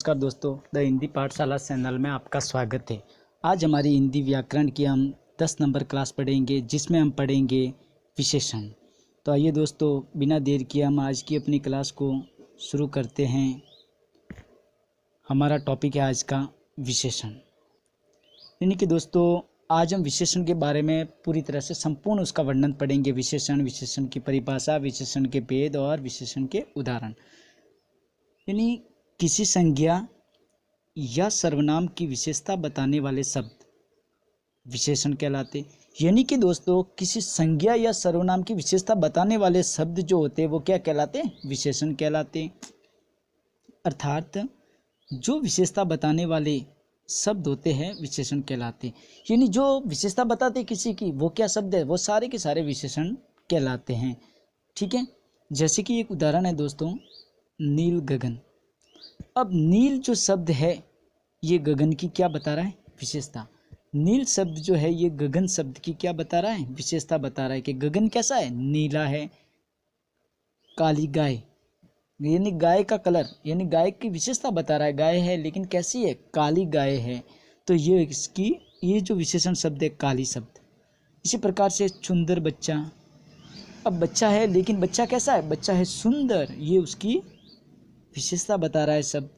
नमस्कार दोस्तों, द हिंदी पाठशाला चैनल में आपका स्वागत है। आज हमारी हिंदी व्याकरण की हम 10 नंबर क्लास पढ़ेंगे, जिसमें हम पढ़ेंगे विशेषण। तो आइए दोस्तों, बिना देर किए हम आज की अपनी क्लास को शुरू करते हैं। हमारा टॉपिक है आज का विशेषण। यानी कि दोस्तों, आज हम विशेषण के बारे में पूरी तरह से संपूर्ण उसका वर्णन पढ़ेंगे। विशेषण की परिभाषा, विशेषण के भेद और विशेषण के उदाहरण। यानी किसी संज्ञा या सर्वनाम की विशेषता बताने वाले शब्द विशेषण कहलाते। यानी कि दोस्तों, किसी संज्ञा या सर्वनाम की विशेषता बताने वाले शब्द जो होते हैं वो क्या कहलाते हैं? विशेषण कहलाते। अर्थात जो विशेषता बताने वाले शब्द होते हैं विशेषण कहलाते। यानी जो विशेषता बताते किसी की, वो क्या शब्द है? वो सारे के सारे विशेषण कहलाते हैं। ठीक है, जैसे कि एक उदाहरण है दोस्तों, नील गगन। अब नील जो शब्द है ये गगन की क्या बता रहा है? विशेषता। नील शब्द जो है ये गगन शब्द की क्या बता रहा है? विशेषता बता रहा है कि गगन कैसा है? नीला है। काली गाय, यानी गाय का कलर, यानी गाय की विशेषता बता रहा है। गाय है लेकिन कैसी है? काली गाय है। तो ये इसकी ये जो विशेषण शब्द है काली शब्द। इसी प्रकार से सुंदर बच्चा। अब बच्चा है लेकिन बच्चा कैसा है? बच्चा है सुंदर, ये उसकी विशेषता बता रहा है शब्द।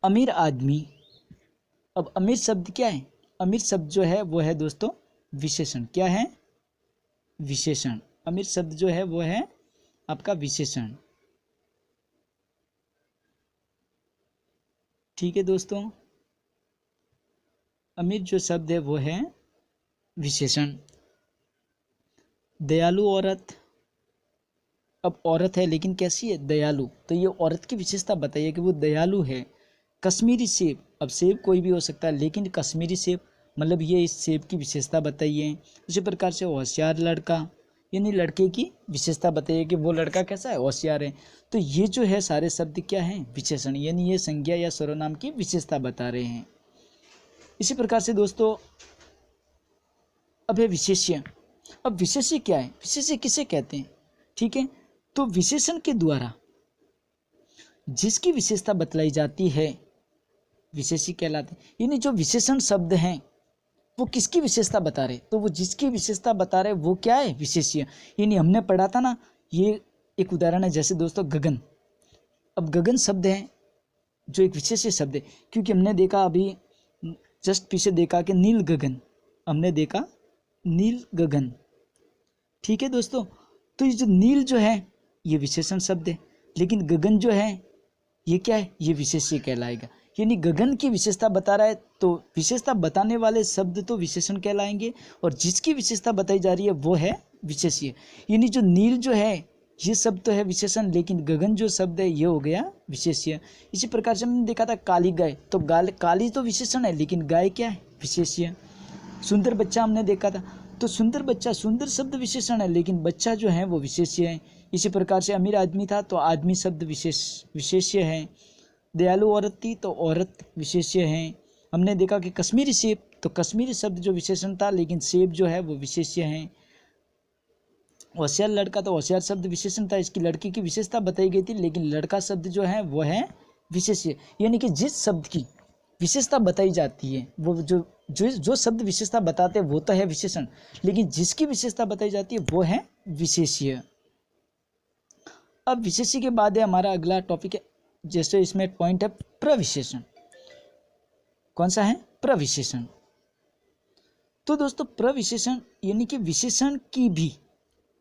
अमीर आदमी। अब अमीर शब्द क्या है? अमीर शब्द जो है वो है दोस्तों विशेषण। क्या है? विशेषण। अमीर शब्द जो है वो है आपका विशेषण। ठीक है दोस्तों, अमीर जो शब्द है वो है विशेषण। दयालु औरत। अब औरत है लेकिन कैसी है? दयालु। तो ये औरत की विशेषता बताइए कि वो दयालु है। कश्मीरी सेब। अब सेब कोई भी हो सकता है लेकिन कश्मीरी सेब, मतलब ये इस सेब की विशेषता बताइए। उसी प्रकार से होशियार लड़का, यानी लड़के की विशेषता बताइए कि वो लड़का कैसा है? होशियार है। तो ये जो है सारे शब्द क्या हैं? विशेषण। यानी ये संज्ञा या सर्वनाम की विशेषता बता रहे हैं। इसी प्रकार से दोस्तों अब है विशेष्य। अब विशेष्य क्या है? विशेष्य किसे कहते हैं? ठीक है, तो विशेषण के द्वारा जिसकी विशेषता बतलाई जाती है विशेष्य कहलाते। यानी जो विशेषण शब्द हैं वो किसकी विशेषता बता रहे? तो वो जिसकी विशेषता बता रहे वो क्या है? विशेष्य। यानी हमने पढ़ा था ना, ये एक उदाहरण है। जैसे दोस्तों गगन। अब गगन शब्द है जो एक विशेष्य शब्द है, क्योंकि हमने देखा अभी जस्ट पीछे देखा कि नील गगन, हमने देखा नील गगन। ठीक है दोस्तों, तो ये जो नील जो है ये विशेषण शब्द है, लेकिन गगन जो है ये क्या है? ये विशेष्य कहलाएगा। यानी गगन की विशेषता बता रहा है तो विशेषता बताने वाले शब्द तो विशेषण कहलाएंगे, और जिसकी विशेषता बताई जा रही है वो है विशेष्य। यानी जो नील जो है ये शब्द तो है विशेषण, लेकिन गगन जो शब्द है ये हो गया विशेष्य। इसी प्रकार से हमने देखा था काली गाय। तो काली तो विशेषण है लेकिन गाय क्या है? विशेष्य। सुंदर बच्चा हमने देखा था, तो सुंदर बच्चा, सुंदर शब्द विशेषण है लेकिन बच्चा जो है वो विशेष्य है। इसी प्रकार से अमीर आदमी था तो आदमी शब्द विशेष्य है। दयालु औरत थी तो औरत विशेष्य है। हमने देखा कि कश्मीरी सेब, तो कश्मीरी शब्द जो विशेषण था लेकिन सेब जो है वो विशेष्य है। होशियार लड़का, तो होशियार शब्द विशेषण था, इसकी लड़की की विशेषता बताई गई थी, लेकिन लड़का शब्द जो है वो है विशेष्य। यानी कि जिस शब्द की विशेषता बताई जाती है वो जो शब्द विशेषता बताते हैं वो तो है विशेषण, लेकिन जिसकी विशेषता बताई जाती है वो है विशेष्य। अब विशेष्य के बाद है हमारा अगला टॉपिक है, जैसे इसमें पॉइंट है प्रविशेषण। कौन सा है? प्रविशेषण। तो दोस्तों प्रविशेषण यानी कि विशेषण की भी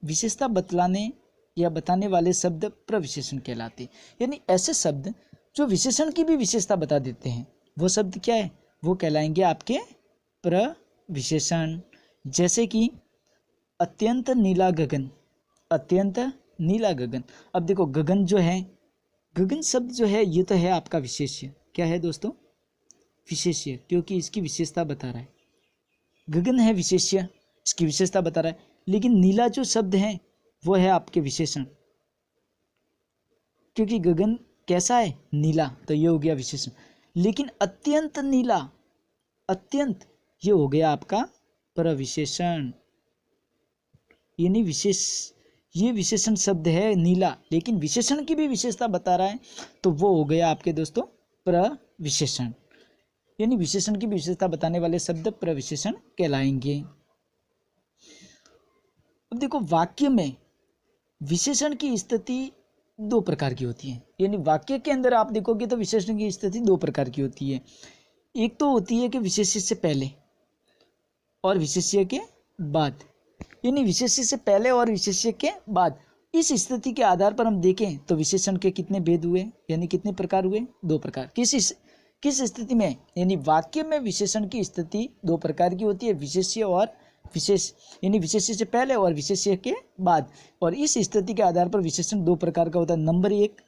विशेषता बतलाने या बताने वाले शब्द प्रविशेषण कहलाते। यानी ऐसे शब्द जो विशेषण की भी विशेषता बता देते हैं वो शब्द क्या है? वो कहलाएंगे आपके प्रविशेषण। जैसे कि अत्यंत नीला गगन। अत्यंत नीला गगन। अब देखो गगन जो है, गगन शब्द जो है ये तो है आपका विशेष्य। क्या है दोस्तों? विशेष्य, क्योंकि इसकी विशेषता बता रहा है। गगन है विशेष्य, इसकी विशेषता बता रहा है, लेकिन नीला जो शब्द है वो है आपके विशेषण, क्योंकि गगन कैसा है? नीला, तो ये हो गया विशेषण। लेकिन अत्यंत नीला, अत्यंत, ये हो गया आपका प्रविशेषण। यानी विशेष ये विशेषण शब्द है नीला, लेकिन विशेषण की भी विशेषता बता रहा है, तो वो हो गया आपके दोस्तों प्रविशेषण। यानी विशेषण की विशेषता बताने वाले शब्द प्रविशेषण कहलाएंगे। अब देखो, वाक्य में विशेषण की स्थिति दो प्रकार की होती है। यानी वाक्य के अंदर आप देखोगे तो विशेषण की स्थिति दो प्रकार की होती है। एक तो होती है कि विशेष्य से पहले और विशेष्य के बाद। यानी विशेष्य से पहले और विशेष्य के बाद, इस स्थिति के आधार पर हम देखें तो विशेषण के कितने भेद हुए, यानी कितने प्रकार हुए, दो प्रकार। किस स्थिति में, यानी वाक्य में विशेषण की स्थिति दो प्रकार की होती है, विशेष्य और विशेष, यानी विशेष्य से पहले और विशेष्य के बाद। और इस स्थिति के आधार पर विशेषण दो प्रकार का होता है, नंबर 1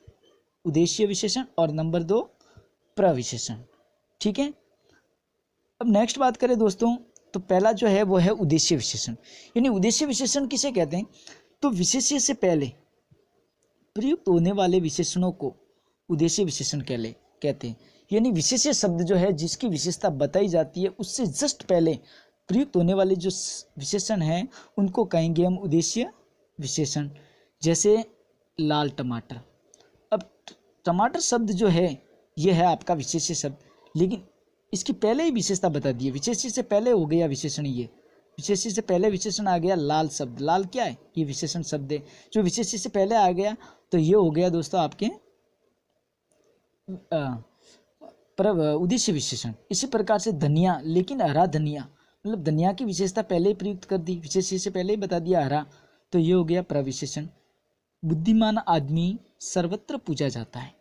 उद्देश्य विशेषण और नंबर 2 प्रविशेषण। ठीक है। अब नेक्स्ट बात करें दोस्तों, तो पहला जो है वो है उद्देश्य विशेषण। यानी उद्देश्य विशेषण किसे कहते हैं, तो विशेष्य से पहले प्रयुक्त होने वाले विशेषणों को उद्देश्य विशेषण कहते हैं। यानी विशेष्य शब्द जो है जिसकी विशेषता बताई जाती है उससे जस्ट पहले प्रयुक्त होने वाले जो विशेषण हैं उनको कहेंगे हम उद्देश्य विशेषण। जैसे लाल टमाटर। अब टमाटर शब्द जो है यह है आपका विशेष्य शब्द, लेकिन इसकी पहले ही विशेषता बता दी है। विशेष्य से पहले हो गया विशेषण, ये विशेष्य से पहले विशेषण आ गया लाल शब्द। लाल क्या है, ये विशेषण शब्द है जो विशेष्य से पहले आ गया, तो ये हो गया दोस्तों आपके उद्देश्य विशेषण। इसी प्रकार से धनिया, लेकिन हरा धनिया, मतलब धनिया की विशेषता पहले ही प्रयुक्त कर दी, विशेष्य से पहले ही बता दिया हरा, तो ये हो गया प्रविशेषण। बुद्धिमान आदमी सर्वत्र पूजा जाता है।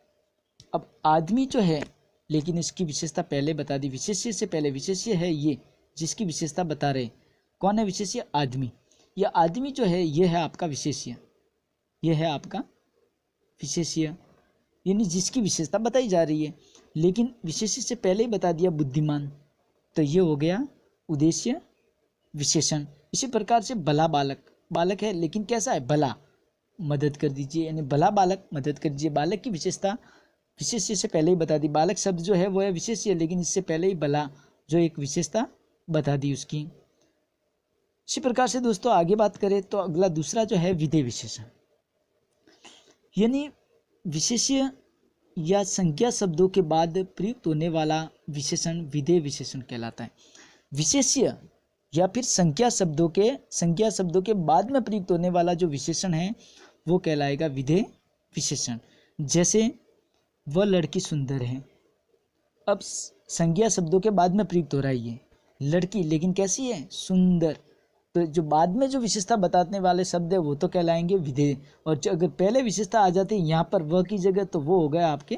अब आदमी जो है, लेकिन इसकी विशेषता पहले बता दी, विशेष्य से पहले। विशेष्य है ये जिसकी विशेषता बता रहे, कौन है विशेष्य, आदमी। यह आदमी जो है ये है आपका विशेष्य, ये है आपका विशेष्य, यानी जिसकी विशेषता बताई जा रही है, लेकिन विशेष्य से पहले ही बता दिया बुद्धिमान, तो ये हो गया उद्देश्य विशेषण। इसी प्रकार से भला बालक, बालक है लेकिन कैसा है, भला, मदद कर दीजिए, यानी भला बालक मदद कर दीजिए। बालक की विशेषता विशेष्य से पहले ही बता दी। बालक शब्द जो है वो है विशेष्य, लेकिन इससे पहले ही भला जो एक विशेषता बता दी उसकी। इसी प्रकार से दोस्तों आगे बात करें तो अगला दूसरा जो है विधेय विशेषण। यानी विशेष्य या संज्ञा शब्दों के बाद प्रयुक्त होने वाला विशेषण विधेय विशेषण कहलाता है। विशेष्य या फिर संज्ञा शब्दों के बाद में प्रयुक्त होने वाला जो विशेषण है वो कहलाएगा विधेय विशेषण। जैसे वह लड़की सुंदर है। अब संज्ञा शब्दों के बाद में प्रयुक्त हो रहा है ये लड़की, लेकिन कैसी है, सुंदर। तो जो बाद में जो विशेषता बताने वाले शब्द है वो तो कहलाएंगे विधेय, और जो अगर पहले विशेषता आ जाती है यहाँ पर वह की जगह, तो वो हो गया आपके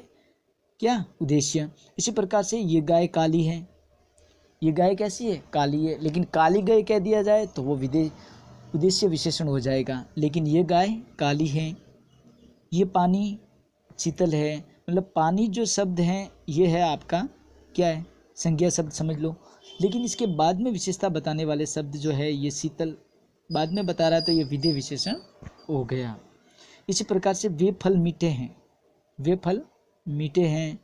क्या, उद्देश्य। इसी प्रकार से ये गाय काली है, ये गाय कैसी है, काली है, लेकिन काली गाय कह दिया जाए तो वो विधेय उद्देश्य विशेषण हो जाएगा, लेकिन ये गाय काली है। ये पानी शीतल है, मतलब पानी जो शब्द है ये है आपका क्या है, संज्ञा शब्द समझ लो, लेकिन इसके बाद में विशेषता बताने वाले शब्द जो है ये शीतल बाद में बता रहा है, तो ये विधेय विशेषण हो गया। इसी प्रकार से वे फल मीठे हैं, वे फल मीठे हैं।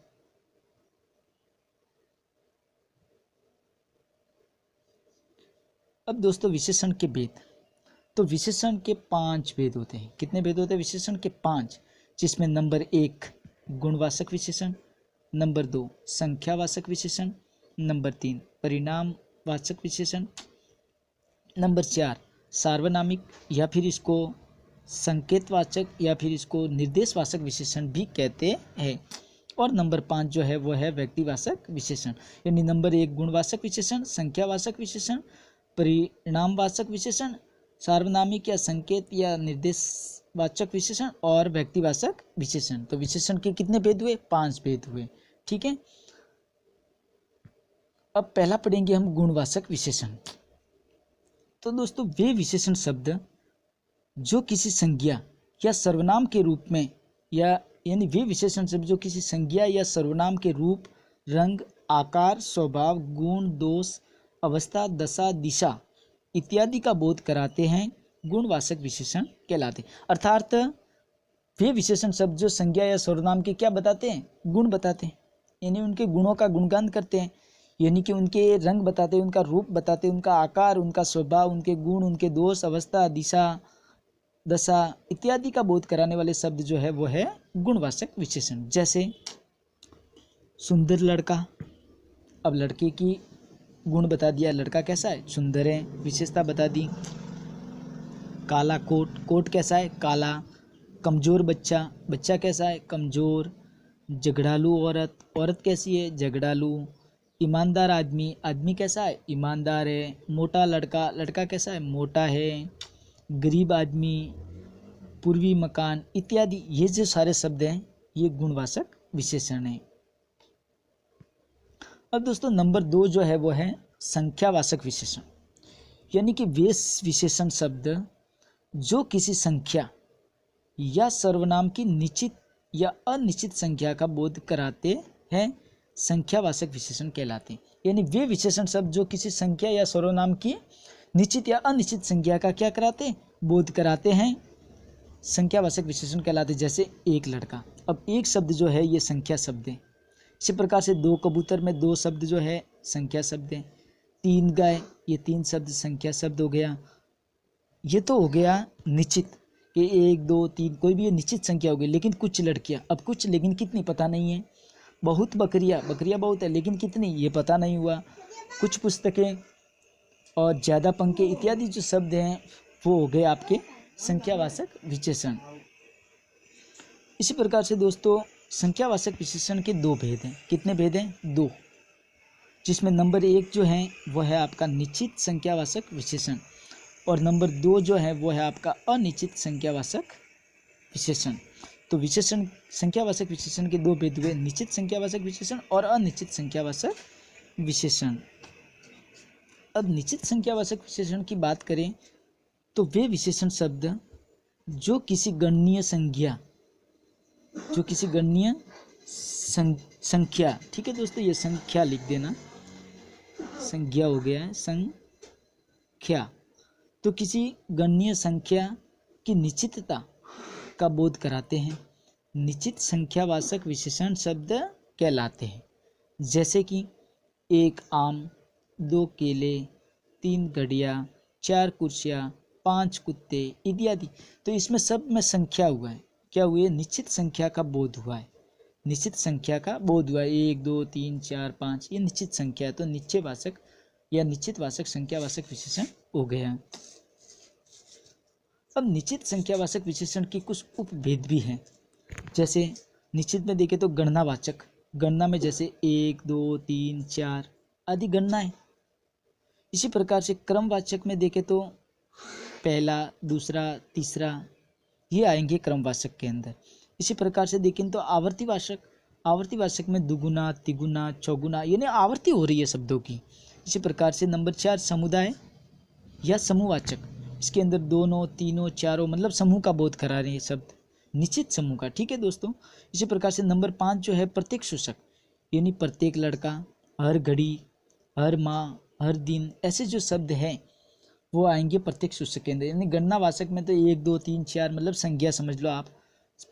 अब दोस्तों विशेषण के भेद, तो विशेषण के 5 भेद होते हैं। कितने भेद होते हैं विशेषण के, 5, जिसमें नंबर 1 गुणवाचक विशेषण, नंबर 2 संख्यावाचक विशेषण, नंबर 3 परिणामवाचक विशेषण, नंबर 4 सार्वनामिक या फिर इसको संकेतवाचक या फिर इसको निर्देशवाचक विशेषण भी कहते हैं, और नंबर 5 जो है वो है व्यक्तिवाचक विशेषण। यानी नंबर 1 गुणवाचक विशेषण, संख्यावाचक विशेषण, परिणामवाचक विशेषण, सार्वनामिक या संकेत या निर्देशवाचक विशेषण और व्यक्तिवाचक विशेषण। तो विशेषण के कितने भेद हुए, 5 भेद हुए। ठीक है। अब पहला पढ़ेंगे हम गुणवाचक विशेषण। तो दोस्तों वे विशेषण शब्द जो किसी संज्ञा या सर्वनाम के रूप में यानी वे विशेषण शब्द जो किसी संज्ञा या सर्वनाम के रूप, रंग, आकार, स्वभाव, गुण, दोष, अवस्था, दशा, दिशा इत्यादि का बोध कराते हैं, गुणवाचक विशेषण कहलाते। अर्थात वे विशेषण शब्द जो संज्ञा या सर्वनाम के क्या बताते हैं, गुण बताते हैं, यानी उनके गुणों का गुणगान करते हैं, यानी कि उनके रंग बताते हैं, उनका रूप बताते हैं, उनका आकार, उनका स्वभाव, उनके गुण, उनके दोष, अवस्था, दिशा दशा इत्यादि का बोध कराने वाले शब्द जो है वो है गुणवाचक विशेषण। जैसे सुंदर लड़का, अब लड़के की गुण बता दिया, लड़का कैसा है, सुंदर है, विशेषता बता दी। काला कोट, कोट कैसा है, काला। कमज़ोर बच्चा, बच्चा कैसा है, कमज़ोर। झगड़ालू औरत, औरत कैसी है, झगड़ालू। ईमानदार आदमी, आदमी कैसा है, ईमानदार है। मोटा लड़का, लड़का कैसा है, मोटा है। गरीब आदमी, पूर्वी मकान इत्यादि, ये जो सारे शब्द हैं ये गुणवाचक विशेषण हैं। अब दोस्तों नंबर 2 जो है वो है संख्यावाचक विशेषण, यानी कि वे विशेषण शब्द जो किसी संख्या या सर्वनाम की निश्चित या अनिश्चित संख्या का बोध कराते हैं संख्यावाचक विशेषण कहलाते हैं। यानी वे विशेषण शब्द जो किसी संख्या या सर्वनाम की निश्चित या अनिश्चित संख्या का क्या कराते हैं, बोध कराते हैं, संख्यावाचक विशेषण कहलाते। जैसे एक लड़का, अब एक शब्द जो है ये संख्या शब्द है। इसी प्रकार से 2 कबूतर में 2 शब्द जो है संख्या शब्द है। 3 गाय, ये 3 शब्द संख्या शब्द हो गया। ये तो हो गया निश्चित कि 1 2 3 कोई भी ये निश्चित संख्या हो गई। लेकिन कुछ लड़कियां, अब कुछ लेकिन कितनी पता नहीं है। बहुत बकरियां, बकरियां बहुत है लेकिन कितनी ये पता नहीं हुआ। कुछ पुस्तकें और ज़्यादा पंखे इत्यादि जो शब्द हैं वो हो गए आपके संख्यावाचक विशेषण। इसी प्रकार से दोस्तों संख्यावाचक विशेषण के 2 भेद हैं। कितने भेद हैं, 2, जिसमें नंबर 1 जो है वो है आपका निश्चित संख्यावाचक विशेषण और नंबर 2 जो है वो है आपका अनिश्चित संख्यावाचक विशेषण। तो विशेषण संख्यावाचक विशेषण के 2 भेद हुए, निश्चित संख्यावाचक विशेषण और अनिश्चित संख्यावाचक विशेषण। अब निश्चित संख्यावाचक विशेषण की बात करें तो वे विशेषण शब्द जो किसी गणनीय संख्या, जो किसी गणनीय संख्या, ठीक है दोस्तों ये संख्या लिख देना, संज्ञा हो गया है संख्या, तो किसी गणनीय संख्या की निश्चितता का बोध कराते हैं, निश्चित संख्यावाचक विशेषण शब्द कहलाते हैं। जैसे कि 1 आम, 2 केले, 3 घड़ियाँ, 4 कुर्सियाँ, 5 कुत्ते इत्यादि। तो इसमें सब में संख्या हुआ है, क्या हुए, निश्चित संख्या का बोध हुआ है, निश्चित संख्या का बोध हुआ है। 1 2 3 4 5 ये निश्चित संख्या है, तो निश्चयवाचक या निश्चितवाचक संख्यावाचक विशेषण हो गया। अब निश्चित संख्यावाचक विशेषण की कुछ उपभेद भी हैं। जैसे निश्चित में देखें तो गणनावाचक, गणना में जैसे 1 2 3 4 आदि गणना है। इसी प्रकार से क्रमवाचक में देखें तो पहला, दूसरा, तीसरा ये आएंगे क्रमवाचक के अंदर। इसी प्रकार से देखें तो आवर्तीवाचक, आवर्तीवाचक में दुगुना, तिगुना, चौगुना यानी आवर्ती हो रही है शब्दों की। इसी प्रकार से नंबर 4 समुदाय या समूहवाचक, इसके अंदर दोनों, तीनों, चारों मतलब समूह का बोध करा रहे हैं शब्द, निश्चित समूह का, ठीक है दोस्तों। इसी प्रकार से नंबर 5 जो है प्रत्येक सूचक, यानी प्रत्येक लड़का, हर घड़ी, हर माह, हर दिन, ऐसे जो शब्द हैं वो आएंगे प्रत्येक सूचक के अंदर। यानी गणनावाचक में तो 1 2 3 4 मतलब संख्या समझ लो आप,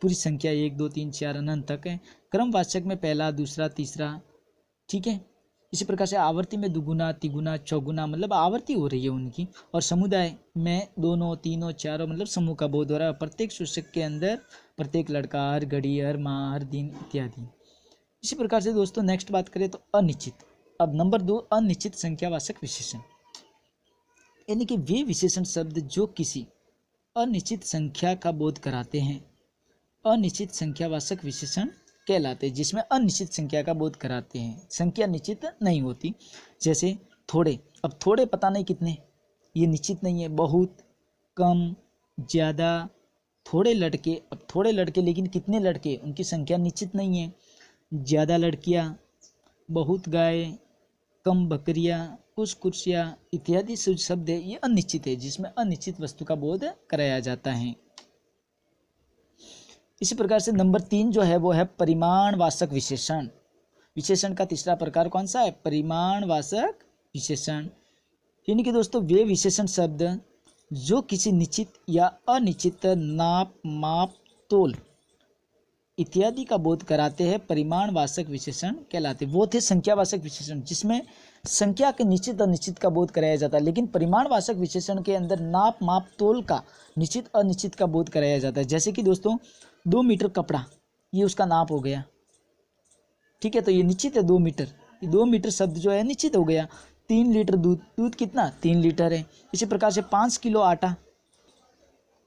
पूरी संख्या 1 2 3 4 अनंत तक है। क्रमवाचक में पहला, दूसरा, तीसरा, ठीक है। इसी प्रकार से आवर्ती में दुगुना, तिगुना, चौगुना मतलब आवर्ती हो रही है उनकी। और समुदाय में दोनों, तीनों, चारों मतलब समूह का बोध हो रहा है। प्रत्येक सूचक के अंदर प्रत्येक लड़का, हर घड़ी, हर माह, हर दिन इत्यादि। इसी प्रकार से दोस्तों नेक्स्ट बात करें तो अनिश्चित। अब नंबर 2 अनिश्चित संख्यावाचक विशेषण, यानी कि वे विशेषण शब्द जो किसी अनिश्चित संख्या का बोध कराते हैं अनिश्चित संख्यावाचक विशेषण कहलाते हैं, जिसमें अनिश्चित संख्या का बोध कराते हैं, संख्या निश्चित नहीं होती। जैसे थोड़े, अब थोड़े पता नहीं कितने, ये निश्चित नहीं है, बहुत, कम, ज़्यादा। थोड़े लड़के, अब थोड़े लड़के लेकिन कितने लड़के, उनकी संख्या निश्चित नहीं है। ज़्यादा लड़कियाँ, बहुत गाय, कम बकरियाँ, कुछ कुर्सियाँ इत्यादि शब्द है ये अनिश्चित है, जिसमें अनिश्चित वस्तु का बोध कराया जाता है। इसी प्रकार से नंबर 3 जो है वो है परिमाणवाचक विशेषण। विशेषण का तीसरा प्रकार कौन सा है, परिमाणवाचक विशेषण। यानी कि दोस्तों वे विशेषण शब्द जो किसी निश्चित या अनिश्चित नाप, माप, तोल इत्यादि का बोध कराते हैं परिमाणवाचक विशेषण कहलाते। वो थे संख्यावाचक विशेषण जिसमें संख्या के निश्चित अनिश्चित का बोध कराया जाता है, लेकिन परिमाणवाचक विशेषण के अंदर नाप माप तोल का निश्चित अनिश्चित का बोध कराया जाता है। जैसे कि दोस्तों 2 मीटर कपड़ा, ये उसका नाप हो गया, ठीक है, तो ये निश्चित है 2 मीटर, ये 2 मीटर शब्द जो है निश्चित हो गया। 3 लीटर दूध, दूध कितना 3 लीटर है। इसी प्रकार से 5 किलो आटा,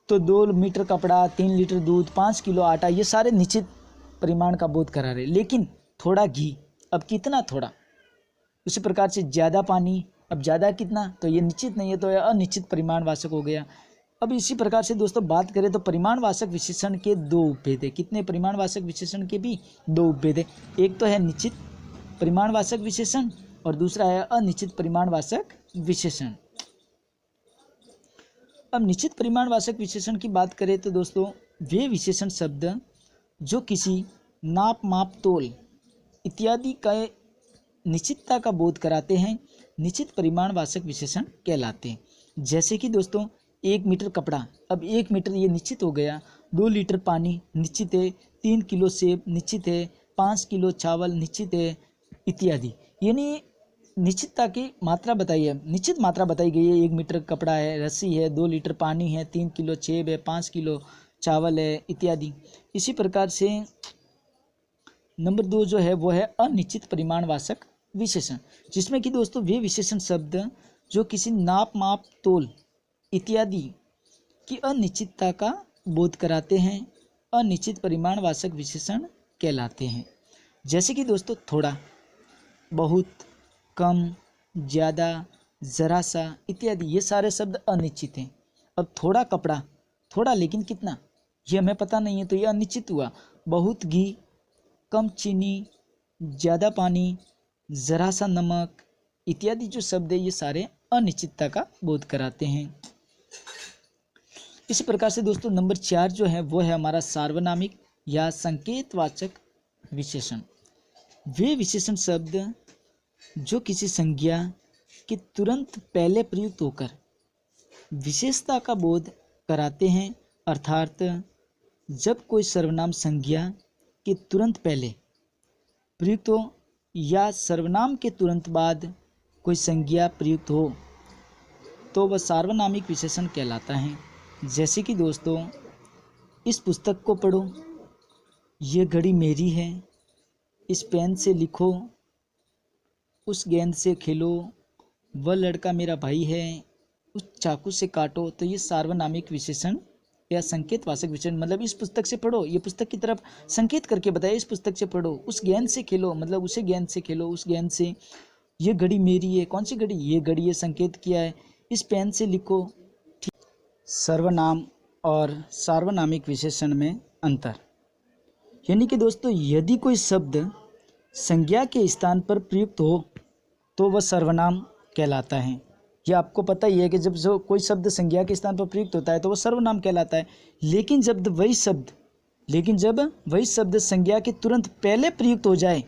तो 2 मीटर कपड़ा, 3 लीटर दूध, 5 किलो आटा, ये सारे निश्चित परिमाण का बोध करा रहे। लेकिन थोड़ा घी, अब कितना थोड़ा, उसी प्रकार से ज़्यादा पानी, अब ज़्यादा कितना, तो ये निश्चित नहीं है, तो यह अनिश्चित परिमाणवाचक हो गया। अब इसी प्रकार से दोस्तों बात करें तो परिमाणवाचक विशेषण के 2 उपभेद है। कितने परिमाणवाचक विशेषण के भी 2 उपभेद है। एक तो है निश्चित परिमाणवाचक विशेषण और दूसरा है अनिश्चित परिमाणवाचक विशेषण। अब निश्चित परिमाणवाचक विशेषण की बात करें तो दोस्तों वे विशेषण शब्द जो किसी नाप माप तोल इत्यादि का निश्चितता का बोध कराते हैं निश्चित परिमाणवाचक विशेषण कहलाते हैं। जैसे कि दोस्तों 1 मीटर कपड़ा, अब 1 मीटर ये निश्चित हो गया, 2 लीटर पानी निश्चित है, 3 किलो सेब निश्चित है, 5 किलो चावल निश्चित है इत्यादि। यानी निश्चितता की मात्रा बताई है, निश्चित मात्रा बताई गई है। 1 मीटर कपड़ा है, रस्सी है, 2 लीटर पानी है, 3 किलो सेब है, 5 किलो चावल है इत्यादि। इसी प्रकार से नंबर 2 जो है वो है अनिश्चित परिमाणवाचक विशेषण, जिसमें कि दोस्तों वे विशेषण शब्द जो किसी नाप माप तोल इत्यादि की अनिश्चितता का बोध कराते हैं अनिश्चित परिमाणवाचक विशेषण कहलाते हैं। जैसे कि दोस्तों थोड़ा, बहुत, कम, ज़्यादा, ज़रा सा इत्यादि, ये सारे शब्द अनिश्चित हैं। अब थोड़ा कपड़ा, थोड़ा लेकिन कितना, ये हमें पता नहीं है, तो ये अनिश्चित हुआ। बहुत घी, कम चीनी, ज़्यादा पानी, ज़रा सा नमक इत्यादि जो शब्द है ये सारे अनिश्चितता का बोध कराते हैं। इसी प्रकार से दोस्तों नंबर 4 जो है वो है हमारा सार्वनामिक या संकेतवाचक विशेषण। वे विशेषण शब्द जो किसी संज्ञा के तुरंत पहले प्रयुक्त होकर विशेषता का बोध कराते हैं, अर्थात जब कोई सर्वनाम संज्ञा के तुरंत पहले प्रयुक्त हो या सर्वनाम के तुरंत बाद कोई संज्ञा प्रयुक्त हो तो वह सार्वनामिक विशेषण कहलाता है। जैसे कि दोस्तों इस पुस्तक को पढ़ो, ये घड़ी मेरी है, इस पेन से लिखो, उस गेंद से खेलो, वह लड़का मेरा भाई है, उस चाकू से काटो, तो ये सार्वनामिक विशेषण या संकेतवाचक विशेषण, मतलब इस पुस्तक से पढ़ो, ये पुस्तक की तरफ संकेत करके बताया, इस पुस्तक से पढ़ो, उस गेंद से खेलो, मतलब उसे गेंद से खेलो, उस गेंद से, ये घड़ी मेरी है, कौन सी घड़ी, ये घड़ी, ये संकेत किया है, इस पेन से लिखो। सर्वनाम और सार्वनामिक विशेषण में अंतर, यानी कि दोस्तों यदि कोई शब्द संज्ञा के स्थान पर प्रयुक्त हो तो वह सर्वनाम कहलाता है। यह आपको पता ही है कि जब जो कोई शब्द संज्ञा के स्थान पर प्रयुक्त होता है तो वह सर्वनाम कहलाता है। लेकिन जब वही शब्द संज्ञा के तुरंत पहले प्रयुक्त हो जाए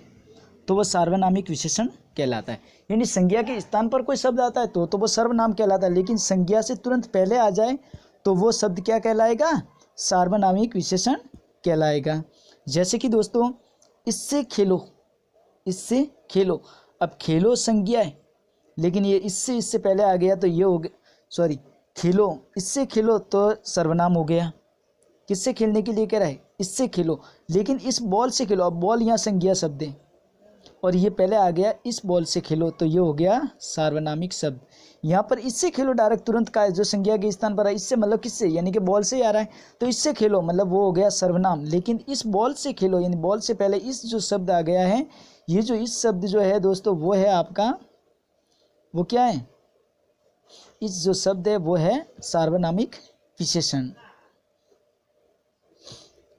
तो वह सार्वनामिक विशेषण कहलाता है। यानी संज्ञा के स्थान पर कोई शब्द आता है तो वह सर्वनाम कहलाता है, लेकिन संज्ञा से तुरंत पहले आ जाए तो वो शब्द क्या कहलाएगा, सार्वनामिक विशेषण कहलाएगा। जैसे कि दोस्तों इससे खेलो, इससे खेलो, अब खेलो संज्ञा है लेकिन ये इससे पहले आ गया तो ये हो गया, खेलो, इससे खेलो तो सर्वनाम हो गया। किससे खेलने के लिए कह रहा है, इससे खेलो, लेकिन इस बॉल से खेलो, अब बॉल यहाँ संज्ञा शब्द है और ये पहले आ गया इस बॉल से खेलो तो ये हो गया सार्वनामिक शब्द। यहाँ पर इससे खेलो डायरेक्ट तुरंत का है जो संज्ञा के स्थान पर है, इससे मतलब किससे, यानी कि बॉल से ही आ रहा है, तो इससे खेलो मतलब वो हो गया सर्वनाम। लेकिन इस बॉल से खेलो यानी बॉल से पहले इस जो शब्द आ गया है, ये जो इस शब्द जो है दोस्तों वो है आपका, वो क्या है, इस जो शब्द है वो है सार्वनामिक विशेषण।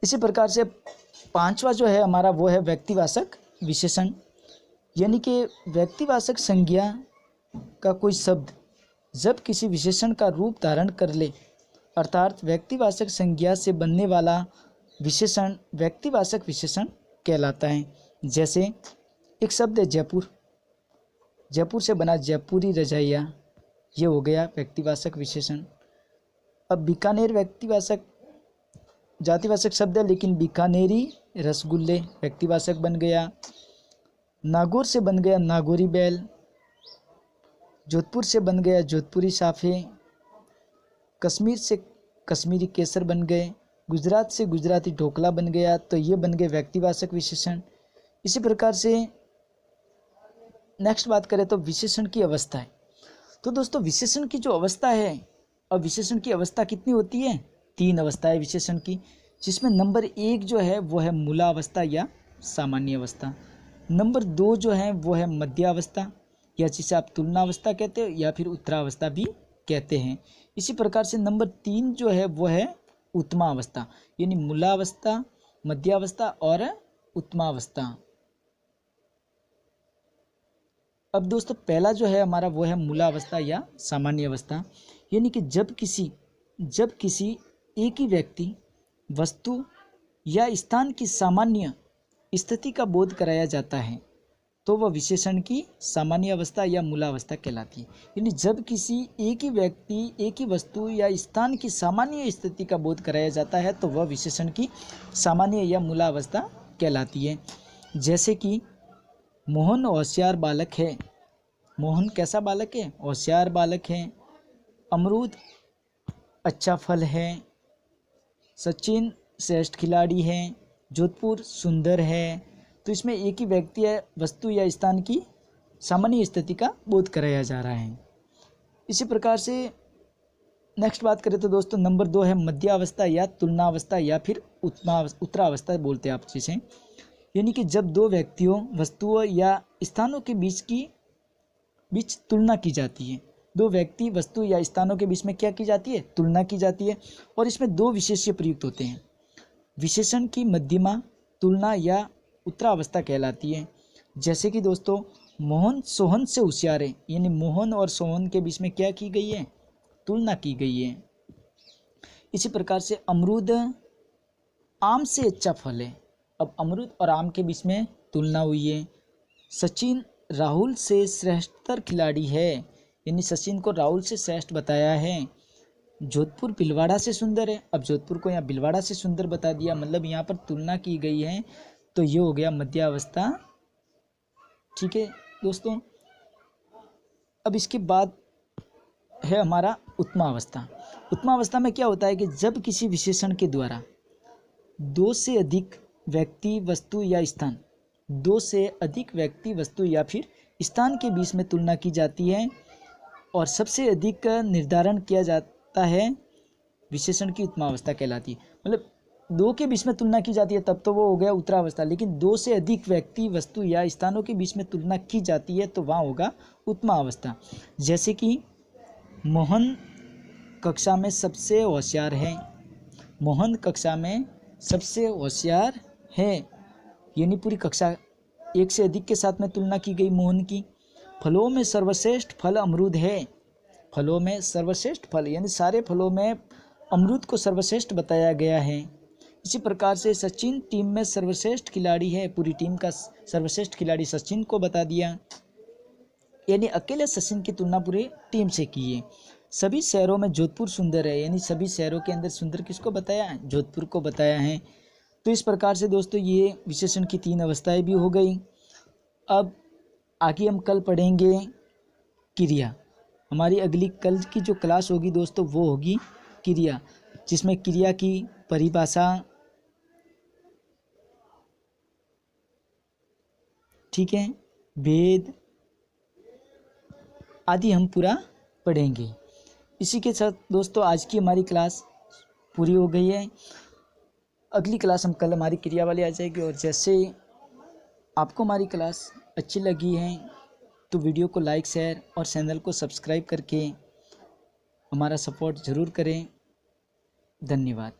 इसी प्रकार से 5वां जो है हमारा वो है व्यक्तिवाचक विशेषण, यानी कि व्यक्तिवाचक संज्ञा का कोई शब्द जब किसी विशेषण का रूप धारण कर ले, अर्थात व्यक्तिवाचक संज्ञा से बनने वाला विशेषण व्यक्तिवाचक विशेषण कहलाता है। जैसे एक शब्द है जयपुर, जयपुर से बना जयपुरी रजाइयाँ, ये हो गया व्यक्तिवाचक विशेषण। अब बीकानेर व्यक्तिवाचक जातिवाचक शब्द है, लेकिन बीकानेरी रसगुल्ले व्यक्तिवाचक बन गया। नागौर से बन गया नागौरी बैल। जोधपुर से बन गया जोधपुरी साफे। कश्मीर से कश्मीरी केसर बन गए। गुजरात से गुजराती ढोकला बन गया। तो ये बन गए व्यक्तिवाचक विशेषण। इसी प्रकार से नेक्स्ट बात करें तो विशेषण की अवस्था है। तो दोस्तों विशेषण की जो अवस्था है, अब विशेषण की अवस्था कितनी होती है? 3 अवस्थाएं विशेषण की, जिसमें नंबर 1 जो है वो है मूलावस्था या सामान्य अवस्था। नंबर 2 जो है वो है मध्यावस्था, या जिसे आप तुलनावस्था कहते हो या फिर उत्तरावस्था भी कहते हैं। इसी प्रकार से नंबर 3 जो है वो है उत्तमावस्था, यानी मूलावस्था, मध्यावस्था और उत्तमावस्था। अब दोस्तों पहला जो है हमारा वो है मूलावस्था या सामान्य अवस्था, यानी कि जब किसी एक ही व्यक्ति, वस्तु या स्थान की सामान्य स्थिति का बोध कराया जाता है तो वह विशेषण की सामान्य अवस्था या मूलावस्था कहलाती है। यानी जब किसी एक ही व्यक्ति, एक ही वस्तु या स्थान की सामान्य स्थिति का बोध कराया जाता है तो वह विशेषण की सामान्य या मूलावस्था कहलाती है। जैसे कि मोहन होशियार बालक है। मोहन कैसा बालक है? होशियार बालक है। अमरूद अच्छा फल है। सचिन श्रेष्ठ खिलाड़ी है। जोधपुर सुंदर है। तो इसमें एक ही व्यक्ति है, वस्तु या स्थान की सामान्य स्थिति का बोध कराया जा रहा है। इसी प्रकार से नेक्स्ट बात करें तो दोस्तों नंबर 2 है मध्यावस्था या तुलनावस्था या फिर उत्तरावस्था बोलते हैं आप जिसे, यानी कि जब 2 व्यक्तियों, वस्तुओं या स्थानों के बीच तुलना की जाती है। 2 व्यक्ति, वस्तु या स्थानों के बीच में क्या की जाती है? तुलना की जाती है। और इसमें 2 विशेष्य प्रयुक्त होते हैं। विशेषण की मध्यमा तुलना या उत्तरावस्था कहलाती है। जैसे कि दोस्तों मोहन सोहन से होशियार है, यानी मोहन और सोहन के बीच में क्या की गई है? तुलना की गई है। इसी प्रकार से अमरूद आम से अच्छा फल है। अब अमरूद और आम के बीच में तुलना हुई है। सचिन राहुल से श्रेष्ठतर खिलाड़ी है, यानी सचिन को राहुल से श्रेष्ठ बताया है। जोधपुर भीलवाड़ा से सुंदर है। अब जोधपुर को यहाँ भीलवाड़ा से सुंदर बता दिया, मतलब यहाँ पर तुलना की गई है। तो ये हो गया मध्यावस्था। ठीक है दोस्तों, अब इसके बाद है हमारा उत्तमावस्था। उत्तमावस्था में क्या होता है कि जब किसी विशेषण के द्वारा 2 से अधिक व्यक्ति, वस्तु या स्थान, 2 से अधिक व्यक्ति, वस्तु या फिर स्थान के बीच में तुलना की जाती है और सबसे अधिक निर्धारण किया जाता है, विशेषण की उत्तमावस्था कहलाती है। मतलब 2 के बीच में तुलना की जाती है तब तो वो हो गया उत्तरावस्था, लेकिन 2 से अधिक व्यक्ति, वस्तु या स्थानों के बीच में तुलना की जाती है तो वहाँ होगा उत्तमावस्था। जैसे कि मोहन कक्षा में सबसे होशियार है। मोहन कक्षा में सबसे होशियार है, यानी पूरी कक्षा 1 से अधिक के साथ में तुलना की गई मोहन की। फलों में सर्वश्रेष्ठ फल अमरूद है। फलों में सर्वश्रेष्ठ फल, यानी सारे फलों में अमरूद को सर्वश्रेष्ठ बताया गया है। इसी प्रकार से सचिन टीम में सर्वश्रेष्ठ खिलाड़ी है। पूरी टीम का सर्वश्रेष्ठ खिलाड़ी सचिन को बता दिया, यानी अकेले सचिन की तुलना पूरी टीम से की है। सभी शहरों में जोधपुर सुंदर है, यानी सभी शहरों के अंदर सुंदर किसको बताया है? जोधपुर को बताया है। तो इस प्रकार से दोस्तों ये विशेषण की 3 अवस्थाएं भी हो गई। अब आगे हम कल पढ़ेंगे क्रिया। हमारी अगली कल की जो क्लास होगी दोस्तों वो होगी क्रिया, जिसमें क्रिया की परिभाषा, ठीक है, भेद आदि हम पूरा पढ़ेंगे। इसी के साथ दोस्तों आज की हमारी क्लास पूरी हो गई है। अगली क्लास हम कल हमारी क्रिया वाली आ जाएगी। और जैसे आपको हमारी क्लास अच्छी लगी है तो वीडियो को लाइक, शेयर और चैनल को सब्सक्राइब करके हमारा सपोर्ट ज़रूर करें। धन्यवाद।